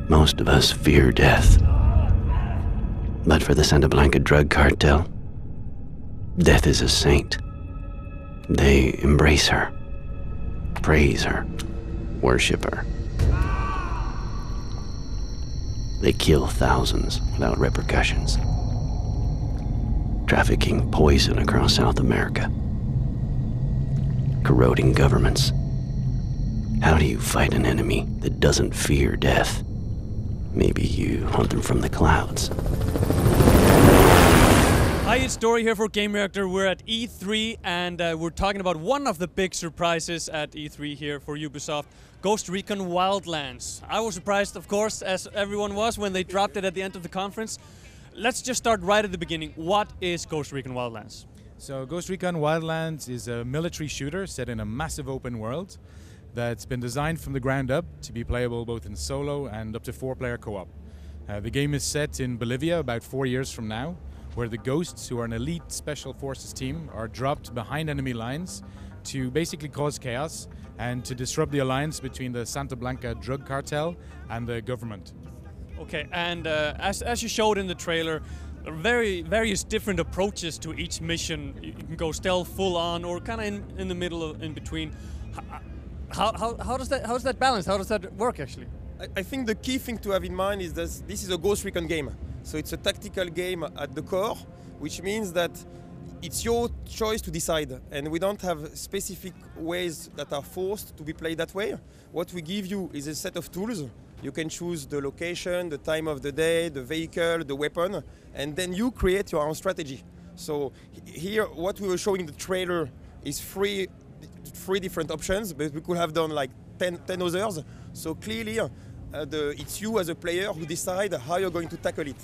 Most of us fear death. But for the Santa Blanca drug cartel, death is a saint. They embrace her, praise her, worship her. They kill thousands without repercussions, trafficking poison across South America, corroding governments. How do you fight an enemy that doesn't fear death? Maybe you hunt them from the clouds. Hi, it's Dory here for Gamereactor. We're at E3 and we're talking about one of the big surprises at E3 here for Ubisoft, Ghost Recon Wildlands. I was surprised, of course, as everyone was when they dropped it at the end of the conference. Let's just start right at the beginning. What is Ghost Recon Wildlands? So Ghost Recon Wildlands is a military shooter set in a massive open world that's been designed from the ground up to be playable both in solo and up to 4-player co-op. The game is set in Bolivia about 4 years from now, where the Ghosts, who are an elite special forces team, are dropped behind enemy lines to basically cause chaos and to disrupt the alliance between the Santa Blanca drug cartel and the government. Okay, and as you showed in the trailer, various different approaches to each mission. You can go stealth, full on, or kind of in the middle, in between. How does that balance? How does that work actually? I think the key thing to have in mind is that this is a Ghost Recon game. So it's a tactical game at the core, which means that it's your choice to decide. And we don't have specific ways that are forced to be played that way. What we give you is a set of tools. You can choose the location, the time of the day, the vehicle, the weapon, and then you create your own strategy. So here, what we were showing in the trailer is three different options, but we could have done like 10 others. So clearly, it's you as a player who decide how you're going to tackle it.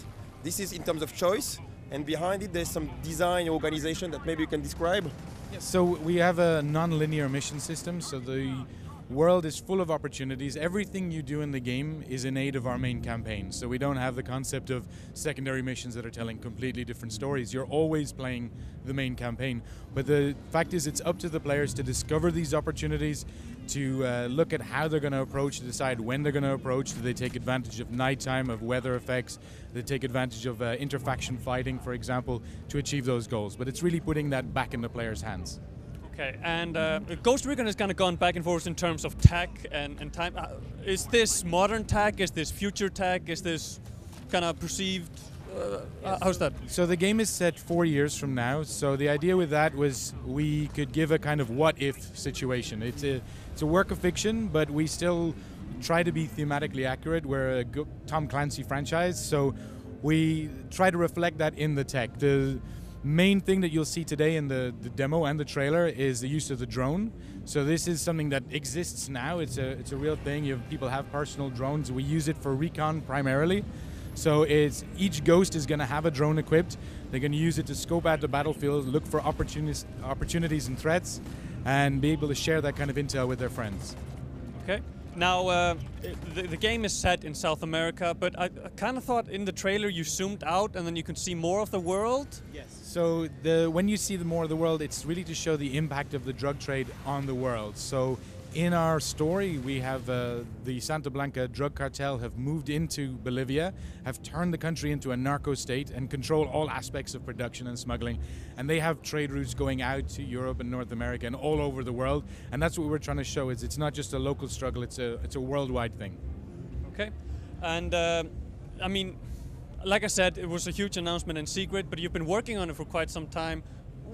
This is in terms of choice, and behind it there's some design organization that maybe you can describe. Yes, so we have a non-linear mission system, so the world is full of opportunities. Everything you do in the game is in aid of our main campaign, so we don't have the concept of secondary missions that are telling completely different stories. You're always playing the main campaign, but the fact is it's up to the players to discover these opportunities, to look at how they're going to approach, to decide when they're going to approach. Do they take advantage of nighttime, of weather effects? Do they take advantage of interfaction fighting, for example, to achieve those goals? But it's really putting that back in the players' hands. Okay, and Ghost Recon has kind of gone back and forth in terms of tech and time. Is this modern tech? Is this future tech? Is this kind of perceived? How's that? So the game is set 4 years from now. So the idea with that was we could give a kind of what-if situation. It's a work of fiction, but we still try to be thematically accurate. We're a Tom Clancy franchise, so we try to reflect that in the tech. The main thing that you'll see today in the demo and the trailer is the use of the drone. So this is something that exists now. It's a real thing. People have personal drones. We use it for Recon primarily. So each Ghost is going to have a drone equipped. They're going to use it to scope out the battlefield, look for opportunities and threats, and be able to share that kind of intel with their friends. Okay. Now, the game is set in South America, but I kind of thought in the trailer you zoomed out and then you can see more of the world. Yes. So when you see more of the world, it's really to show the impact of the drug trade on the world. So in our story, we have the Santa Blanca drug cartel have moved into Bolivia, have turned the country into a narco state and control all aspects of production and smuggling. And they have trade routes going out to Europe and North America and all over the world. And that's what we're trying to show, is it's not just a local struggle, it's a worldwide thing. Okay. And I mean, like I said, it was a huge announcement in secret, but you've been working on it for quite some time.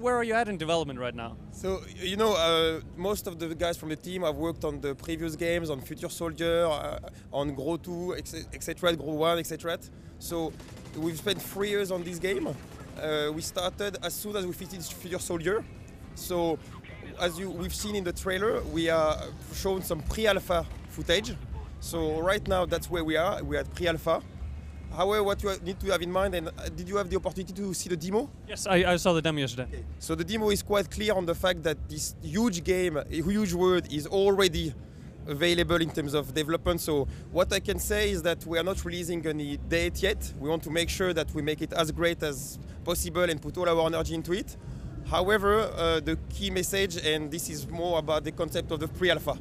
Where are you at in development right now? So, you know, most of the guys from the team have worked on the previous games, on Future Soldier, on Grow 2, etc., Grow 1, etc. So we've spent 3 years on this game. We started as soon as we finished Future Soldier. So as we've seen in the trailer, we are shown some pre-alpha footage. So right now that's where we are. We are at pre-alpha. However, what you need to have in mind, and did you have the opportunity to see the demo? Yes, I saw the demo yesterday. Okay. So the demo is quite clear on the fact that this huge game, a huge world, is already available in terms of development. So what I can say is that we are not releasing any date yet. We want to make sure that we make it as great as possible and put all our energy into it. However, the key message, and this is more about the concept of the pre-alpha.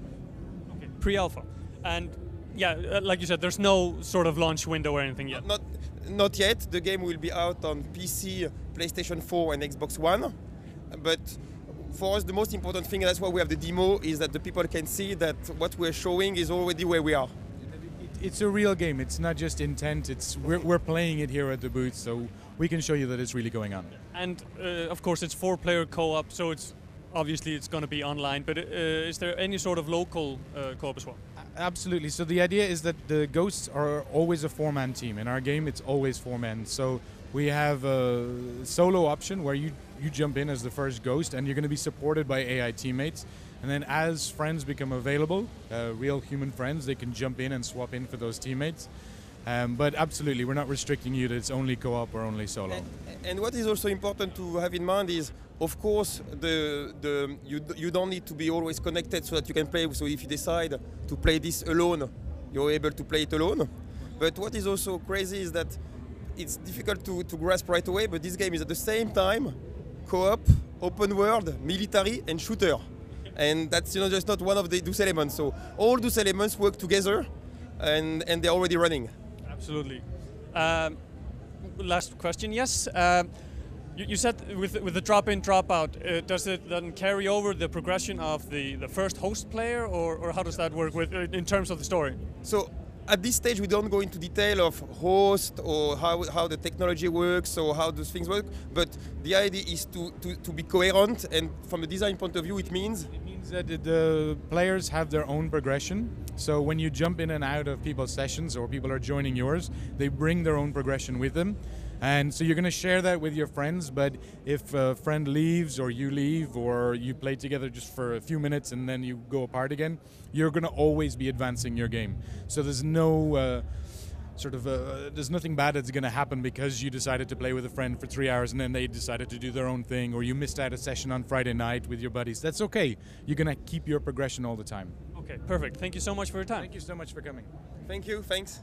Okay, pre-alpha. And yeah, like you said, there's no sort of launch window or anything yet. Not yet. The game will be out on PC, PlayStation 4 and Xbox One. But for us, the most important thing, and that's why we have the demo, is that the people can see that what we're showing is already where we are. It's a real game. It's not just intent. We're playing it here at the booth, so we can show you that it's really going on. And of course, it's 4-player co-op, so it's going to be online. But is there any sort of local co-op as well? Absolutely. So the idea is that the ghosts are always a 4-man team. In our game, it's always 4 men. So we have a solo option where you jump in as the first ghost, and you're going to be supported by AI teammates. And then as friends become available, real human friends, they can jump in and swap in for those teammates. But absolutely, we're not restricting you that it's only co-op or only solo. And what is also important to have in mind is, of course, you don't need to be always connected so that you can play. So if you decide to play this alone, you're able to play it alone. But what is also crazy is that it's difficult to grasp right away, but this game is at the same time co-op, open world, military and shooter. And that's just not one of those elements. So all those elements work together and they're already running. Absolutely. Last question, yes. You said with the drop-in, drop-out, does it then carry over the progression of the first host player, or how does that work in terms of the story? So at this stage, we don't go into detail of host or how the technology works or how those things work, but the idea is to be coherent, and from a design point of view, it means that the players have their own progression. So when you jump in and out of people's sessions or people are joining yours, they bring their own progression with them. And so you're going to share that with your friends, but if a friend leaves or you leave or you play together just for a few minutes and then you go apart again, you're going to always be advancing your game. So there's no there's nothing bad that's going to happen because you decided to play with a friend for 3 hours and then they decided to do their own thing, or you missed out a session on Friday night with your buddies. That's okay. You're going to keep your progression all the time. Okay, perfect. Thank you so much for your time. Thank you so much for coming. Thank you. Thanks.